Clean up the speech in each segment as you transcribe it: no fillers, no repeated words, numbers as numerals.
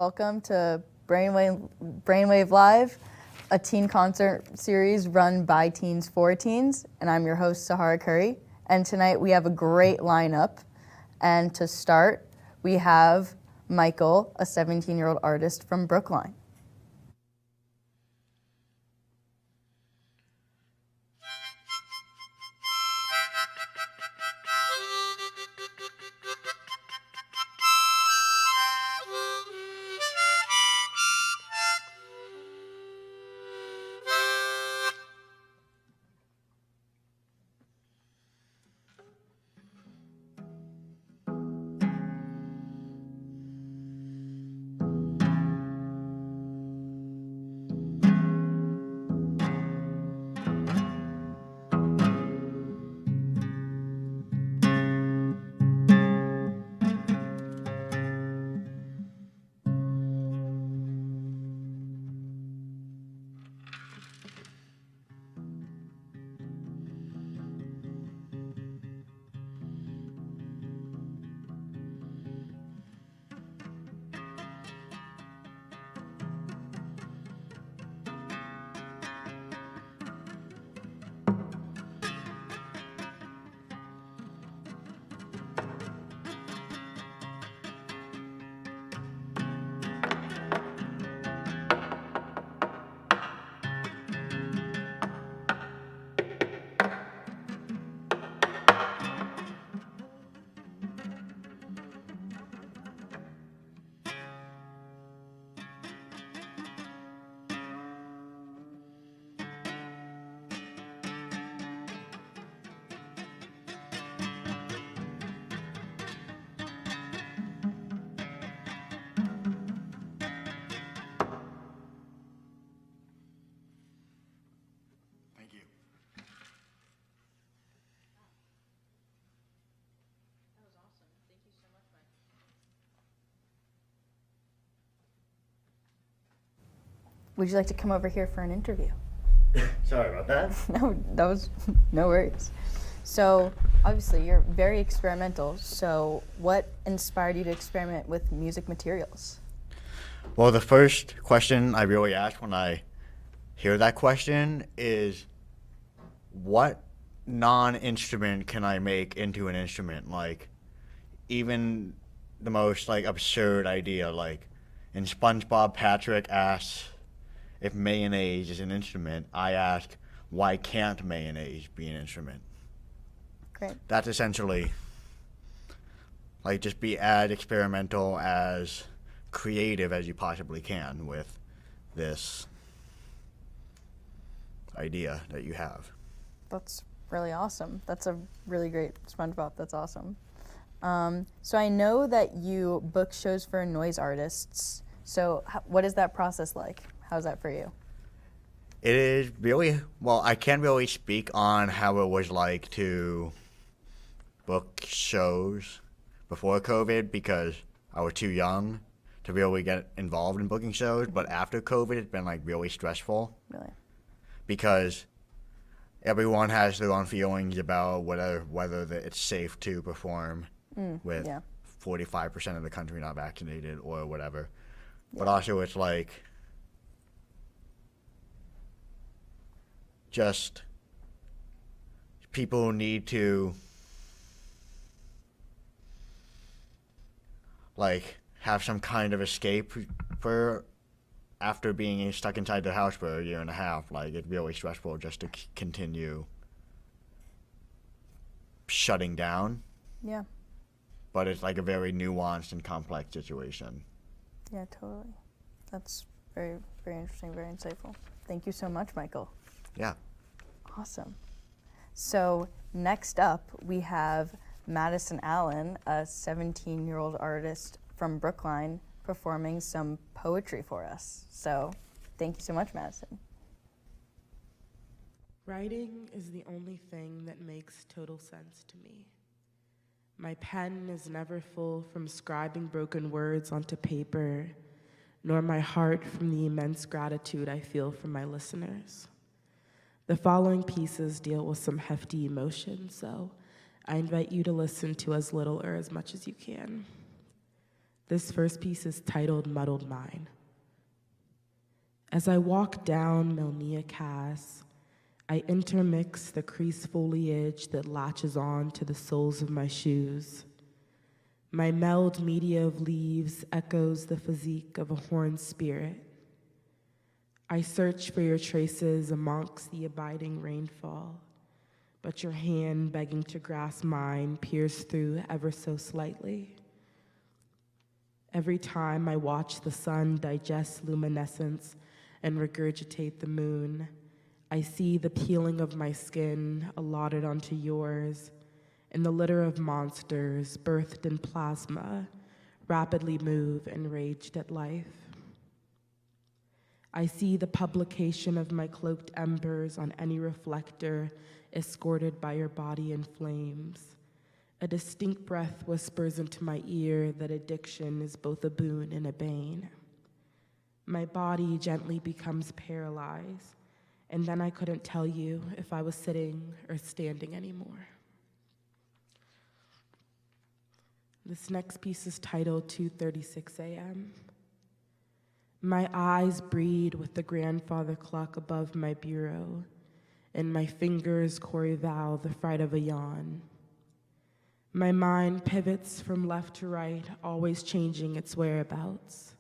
Welcome to Brainwave Live, a teen concert series run by teens for teens, and I'm your host, Sahara Curry. And tonight we have a great lineup. And to start, we have Michael, a 17-year-old artist from Brookline. Would you like to come over here for an interview? Sorry about that. No, that was no worries. So, obviously, you're very experimental. So, what inspired you to experiment with music materials? Well, the first question I really ask when I hear that question is, what non-instrument can I make into an instrument? Like, even the most, absurd idea, like, in SpongeBob, Patrick asks if mayonnaise is an instrument. I ask, why can't mayonnaise be an instrument? Great. That's essentially, just be as experimental, as creative as you possibly can with this idea that you have. That's really awesome. That's a really great SpongeBob. That's awesome. So I know that you book shows for noise artists. So what is that process like? How's that for you? It is really, well, I can't really speak on how it was like to book shows before COVID because I was too young to really get involved in booking shows. But after COVID, it's been really stressful. Really? Because everyone has their own feelings about whether it's safe to perform with 45% of the country not vaccinated or whatever. Yeah. But also it's just people need to have some kind of escape for after being stuck inside the house for a year and a half. It's really stressful just to continue shutting down. Yeah. But it's a very nuanced and complex situation. Yeah, totally. That's very, very interesting, very insightful. Thank you so much, Michael. Yeah. Awesome. So next up, we have Madison Allen, a 17-year-old artist from Brookline, performing some poetry for us. So thank you so much, Madison. Writing is the only thing that makes total sense to me. My pen is never full from scribing broken words onto paper, nor my heart from the immense gratitude I feel from my listeners. The following pieces deal with some hefty emotion, so I invite you to listen to as little or as much as you can. This first piece is titled Muddled Mind. As I walk down Melnia Cass, I intermix the creased foliage that latches on to the soles of my shoes. My meld media of leaves echoes the physique of a horned spirit. I search for your traces amongst the abiding rainfall, but your hand begging to grasp mine peers through ever so slightly. Every time I watch the sun digest luminescence and regurgitate the moon, I see the peeling of my skin allotted onto yours, and the litter of monsters birthed in plasma rapidly move enraged at life. I see the publication of my cloaked embers on any reflector escorted by your body in flames. A distinct breath whispers into my ear that addiction is both a boon and a bane. My body gently becomes paralyzed, and then I couldn't tell you if I was sitting or standing anymore. This next piece is titled 2:36 a.m. My eyes breed with the grandfather clock above my bureau, and my fingers chorevow the fright of a yawn. My mind pivots from left to right, always changing its whereabouts.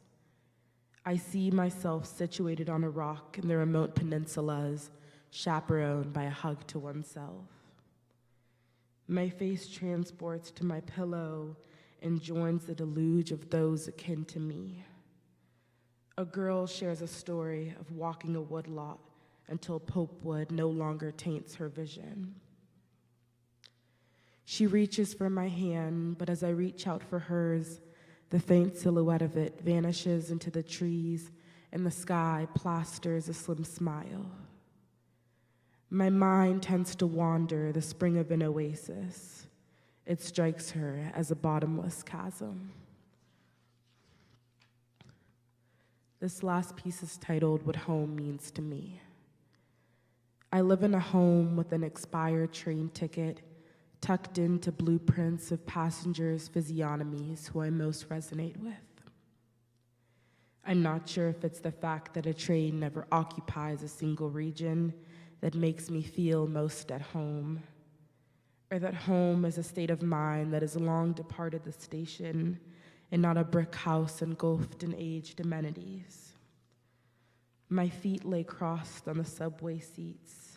I see myself situated on a rock in the remote peninsulas, chaperoned by a hug to oneself. My face transports to my pillow and joins the deluge of those akin to me. A girl shares a story of walking a woodlot until Popewood no longer taints her vision. She reaches for my hand, but as I reach out for hers, the faint silhouette of it vanishes into the trees, and the sky plasters a slim smile. My mind tends to wander the spring of an oasis. It strikes her as a bottomless chasm. This last piece is titled What Home Means to Me. I live in a home with an expired train ticket, tucked into blueprints of passengers' physiognomies who I most resonate with. I'm not sure if it's the fact that a train never occupies a single region that makes me feel most at home, or that home is a state of mind that has long departed the station and not a brick house engulfed in aged amenities. My feet lay crossed on the subway seats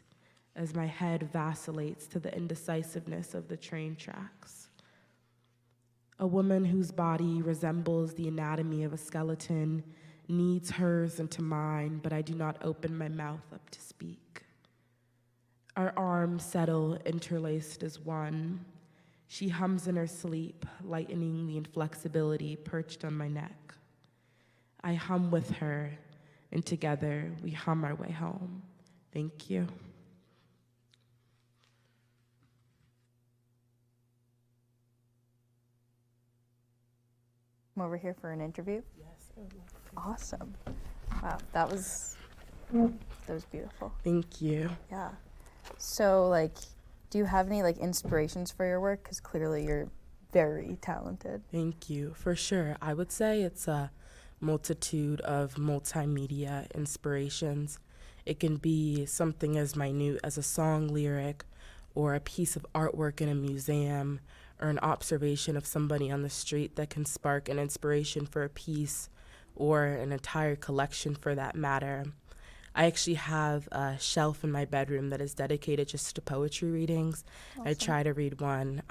as my head vacillates to the indecisiveness of the train tracks. A woman whose body resembles the anatomy of a skeleton kneads hers into mine, but I do not open my mouth up to speak. Our arms settle, interlaced as one. She hums in her sleep, lightening the inflexibility perched on my neck. I hum with her, and together we hum our way home. Thank you. I'm over here for an interview. Yes, I would love to. Awesome. Wow, that was beautiful. Thank you. Yeah. So, like, do you have any, like, inspirations for your work? Because clearly you're very talented. Thank you. For sure. I would say it's a multitude of multimedia inspirations. It can be something as minute as a song lyric or a piece of artwork in a museum or an observation of somebody on the street that can spark an inspiration for a piece or an entire collection for that matter. I actually have a shelf in my bedroom that is dedicated just to poetry readings. Awesome. I try to read one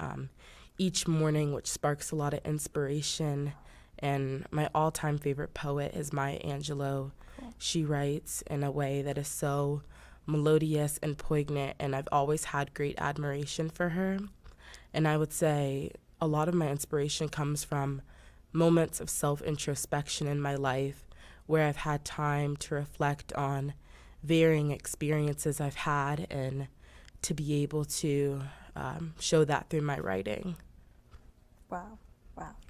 each morning, which sparks a lot of inspiration. And my all-time favorite poet is Maya Angelou. Cool. She writes in a way that is so melodious and poignant, and I've always had great admiration for her. And I would say a lot of my inspiration comes from moments of self-introspection in my life where I've had time to reflect on varying experiences I've had and to be able to show that through my writing. Wow,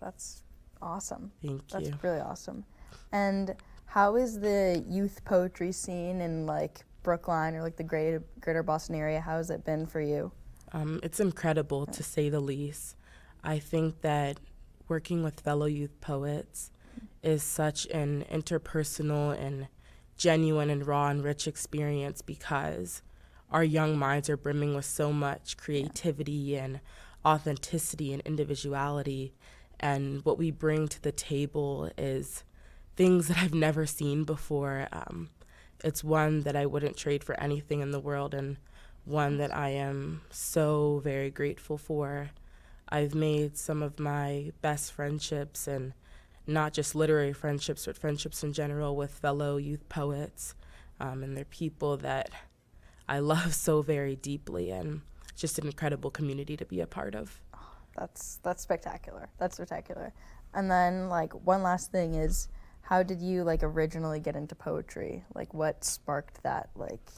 that's awesome. Thank you. That's really awesome. And how is the youth poetry scene in, like, Brookline or, like, the greater Boston area? How has it been for you? It's incredible, to say the least. I think that working with fellow youth poets is such an interpersonal and genuine and raw and rich experience because our young minds are brimming with so much creativity and authenticity and individuality. And what we bring to the table is things that I've never seen before. It's one that I wouldn't trade for anything in the world, and one that I am so very grateful for. I've made some of my best friendships, and not just literary friendships, but friendships in general with fellow youth poets. And they're people that I love so very deeply, and just an incredible community to be a part of. That's spectacular. That's spectacular. And then, like, one last thing is, how did you, like, originally get into poetry? Like, what sparked that, like,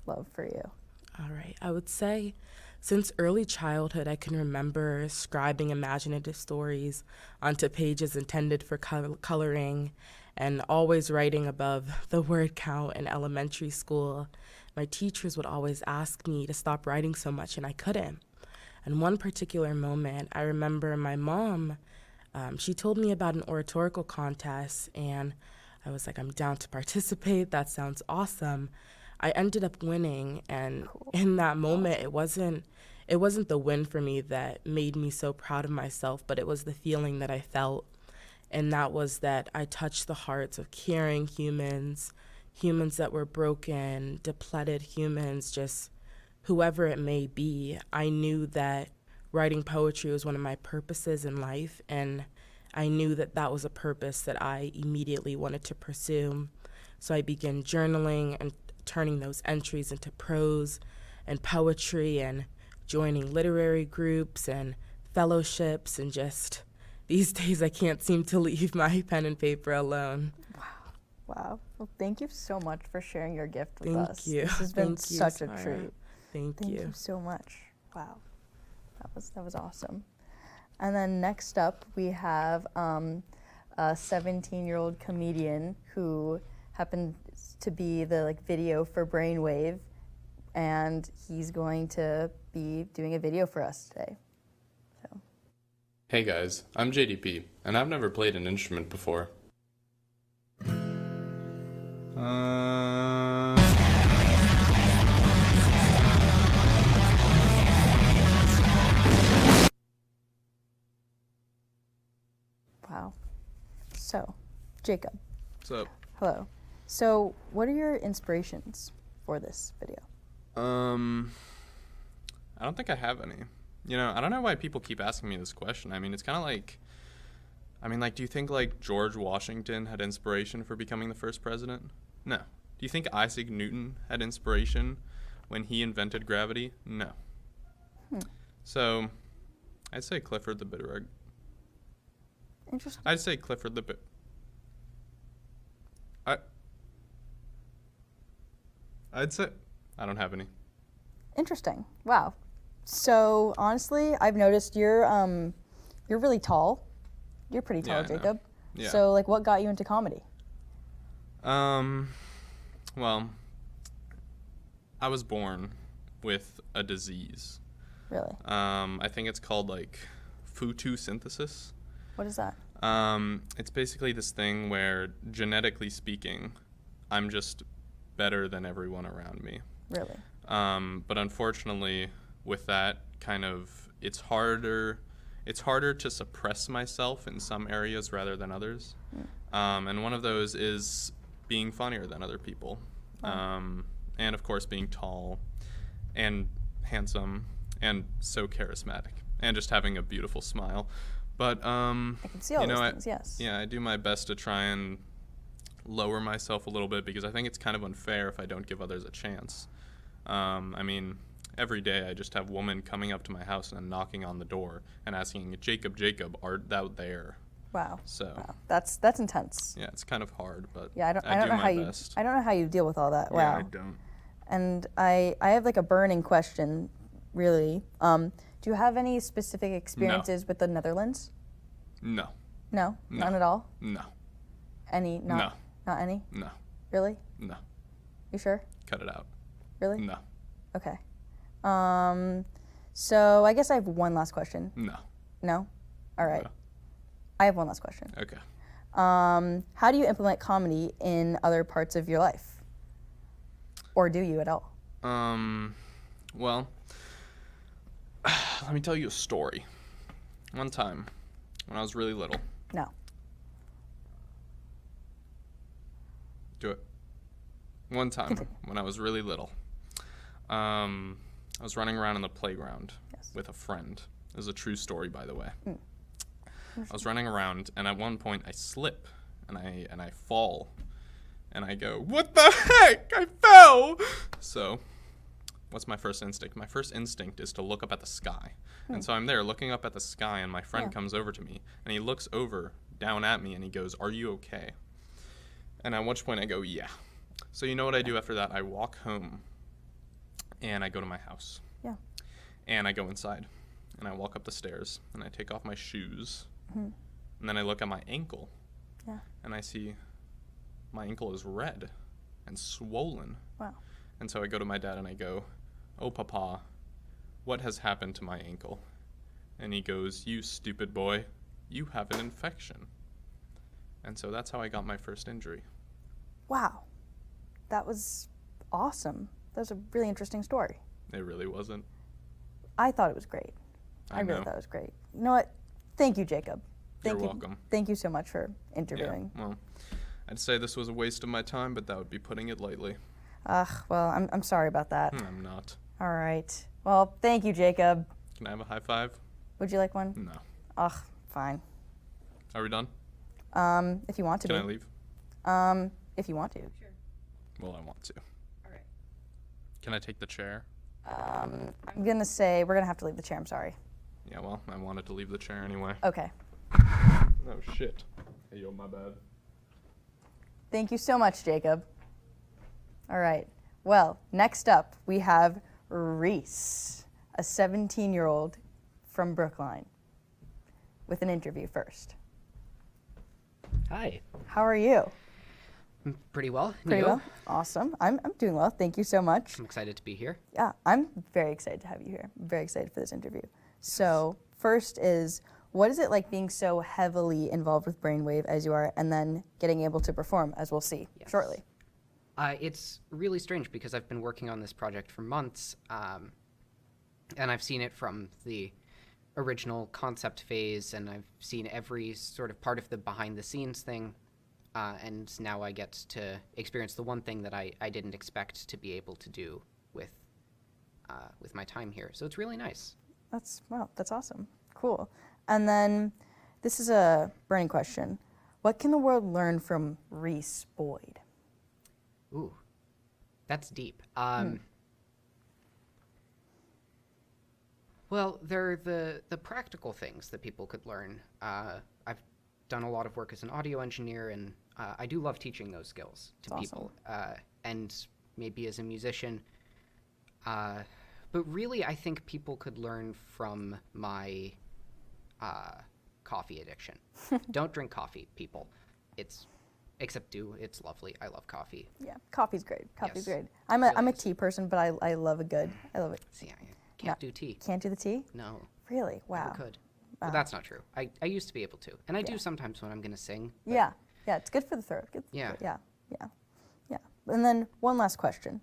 love for you? All right. I would say since early childhood, I can remember scribing imaginative stories onto pages intended for coloring and always writing above the word count in elementary school. My teachers would always ask me to stop writing so much, and I couldn't. And one particular moment, I remember my mom, she told me about an oratorical contest, and I was like, I'm down to participate. That sounds awesome. I ended up winning, and in that moment, it wasn't the win for me that made me so proud of myself, but it was the feeling that I felt, and that was that I touched the hearts of caring humans that were broken, depleted humans, just whoever it may be. I knew that writing poetry was one of my purposes in life, and I knew that that was a purpose that I immediately wanted to pursue. So I began journaling and turning those entries into prose and poetry and joining literary groups and fellowships, and just these days I can't seem to leave my pen and paper alone. Wow. Well, thank you so much for sharing your gift with Thank us. you. This has been Thank you, such a Sarah. treat. Thank Thank you so much. Wow. That was awesome. And then next up, we have a 17-year-old comedian who happened to be the video for Brainwave, and he's going to be doing a video for us today. So. Hey guys, I'm JDP, and I've never played an instrument before. Wow. So, Jacob. What's up? Hello. So, what are your inspirations for this video? I don't think I have any. You know, I don't know why people keep asking me this question. I mean, it's kind of like, do you think George Washington had inspiration for becoming the first president? No. Do you think Isaac Newton had inspiration when he invented gravity? No. So, I'd say Clifford the Bitter. Interesting. I'd say Clifford the Bitter. I'd say I don't have any. Interesting. Wow. So honestly, I've noticed you're really tall. You're pretty tall, Yeah, I know. Jacob. Yeah. So what got you into comedy? Well, I was born with a disease. Really? I think it's called photosynthesis. What is that? It's basically this thing where, genetically speaking, I'm just better than everyone around me. Really? But unfortunately, with that it's harder to suppress myself in some areas rather than others. And one of those is being funnier than other people. And of course being tall and handsome and so charismatic and just having a beautiful smile. But I can see all those things, yes. Yeah, I do my best to try and lower myself a little bit because I think it's kind of unfair if I don't give others a chance. Every day I just have women coming up to my house and knocking on the door and asking, Jacob, art thou there? Wow. So Wow. That's intense. yeah, it's kind of hard, but Yeah, I don't do know my how best. I don't know how you deal with all that. Yeah, Wow. I don't. And I have a burning question, really. Do you have any specific experiences with the Netherlands? No. No? No. None at all? No. Any? Not any? No. Really? No. You sure? Cut it out. Really? No. Okay. So I guess I have one last question. No. No? All right. No. I have one last question. Okay. How do you implement comedy in other parts of your life? Or do you at all? Well, let me tell you a story. One time, when I was really little. No. Do it. One time, when I was really little, I was running around in the playground with a friend. This is a true story, by the way. I was running around, and at one point I slip, and I fall, and I go, "What the heck? I fell!" So, what's my first instinct? My first instinct is to look up at the sky. And so I'm there looking up at the sky, and my friend comes over to me, and he looks over down at me, and he goes, "Are you okay?" And at which point I go, "Yeah." So you know what I do after that? I walk home, and I go to my house. Yeah. And I go inside, and I walk up the stairs, and I take off my shoes, and then I look at my ankle, and I see my ankle is red and swollen. Wow. And so I go to my dad, and I go, "Oh, Papa, what has happened to my ankle?" And he goes, "You stupid boy, you have an infection." And so that's how I got my first injury. Wow. That was awesome. That was a really interesting story. It really wasn't. I thought it was great. I really know. thought it was great. You know what? Thank you, Jacob. Thank You're you. welcome. Thank you so much for interviewing. Yeah, well, I'd say this was a waste of my time, but that would be putting it lightly. Well, I'm sorry about that. I'm not. All right. Well, thank you, Jacob. Can I have a high five? Would you like one? No. Ugh, fine. Are we done? If you want to Can be. I leave? If you want to. Well, I want to. All right. Can I take the chair? I'm gonna say we're gonna have to leave the chair. I'm sorry. Yeah, well, I wanted to leave the chair anyway. Okay. Oh, shit. Hey, yo, my bad. Thank you so much, Jacob. All right. Well, next up we have Reese, a 17-year-old from Brookline, with an interview first. Hi. How are you? I'm pretty well. Pretty You? well. Awesome. I'm doing well. Thank you so much. I'm excited to be here. Yeah, I'm very excited to have you here. I'm very excited for this interview. So, first is, what is it like being so heavily involved with Brainwave as you are, and then getting able to perform, as we'll see Yes. shortly? It's really strange because I've been working on this project for months, and I've seen it from the original concept phase, and I've seen every sort of part of the behind-the-scenes thing, and now I get to experience the one thing that I didn't expect to be able to do with my time here. So it's really nice. That's awesome. Cool. And then, this is a burning question. What can the world learn from Reese Boyd? Ooh, that's deep. Well, there are the practical things that people could learn. I've done a lot of work as an audio engineer, and I do love teaching those skills to That's people. And maybe as a musician. But really, I think people could learn from my coffee addiction. Don't drink coffee, people. Except do. It's lovely. I love coffee. Yeah, coffee's great. Coffee's Yes. great. I'm a Really is. tea person, but I love a good. I love it. See, I can't do tea. Can't do the tea? No. Really? Wow. Never could. Well, that's not true. I used to be able to. And I do sometimes when I'm going to sing. but Yeah. Yeah, it's good for the throat. Good for the Yeah. throat. Yeah. And then one last question.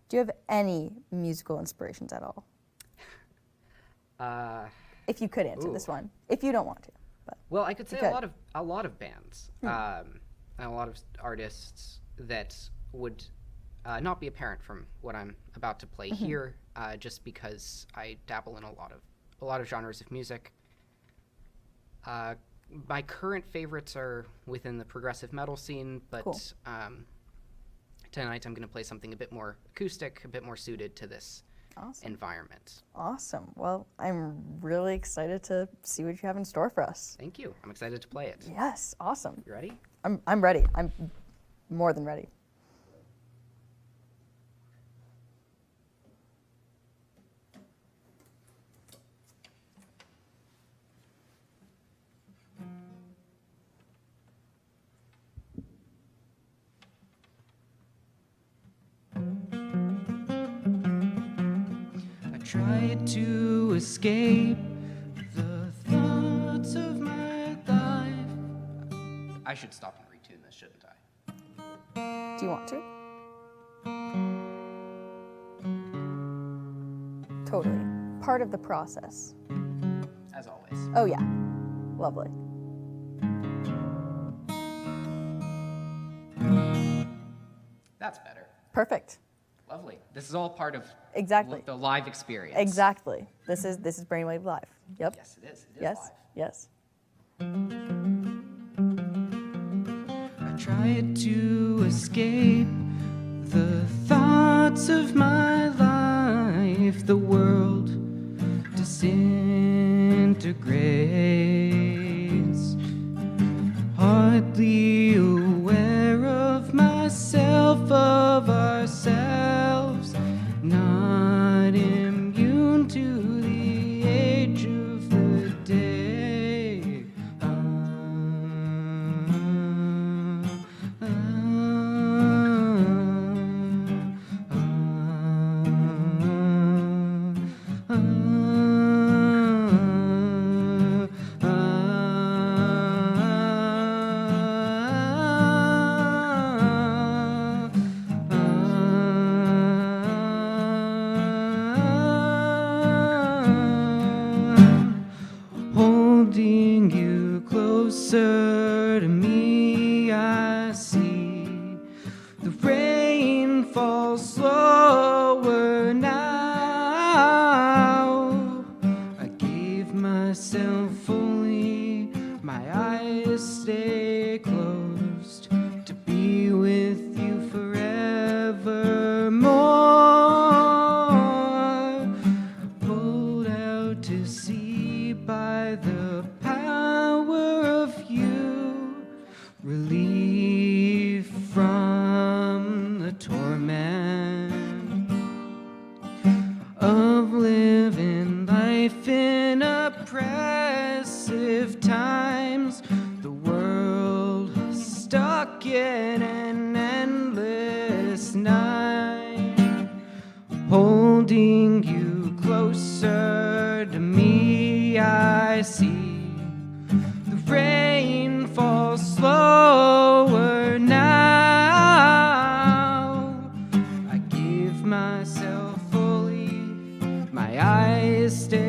Do you have any musical inspirations at all? If you could answer this Ooh. one. If you don't want to. But Well, I could say could. a lot of bands, and a lot of artists that would not be apparent from what I'm about to play here, just because I dabble in a lot of genres of music. My current favorites are within the progressive metal scene, but Cool. tonight I'm going to play something a bit more acoustic, a bit more suited to this awesome. environment. Awesome. Well, I'm really excited to see what you have in store for us. Thank you. I'm excited to play it. Yes, awesome. You ready? I'm ready. I'm more than ready. I tried to escape the thoughts of my life. I should stop and retune this, shouldn't I? Do you want to? Totally. Part of the process. As always. Oh, yeah. Lovely. That's better. Perfect. Lovely. This is all part of Exactly. the live experience. Exactly. This is Brainwave Live. Yep. Yes, it is. It is Yes. live. Yes. I tried to escape the thoughts of my life. The world disintegrates. Hardly aware of myself, of ourselves. Not immune to the age of the day. Holding you closer to me, I see the rain falls slower now. I gave myself fully, my eyes stay closed to be with you forevermore. Pulled out to sea by the power of you, relief from the torment of living life in oppressive times. The world stuck in an endless night. Holding you closer to me, I see the rain falls slower now. I give myself fully, my eyes stay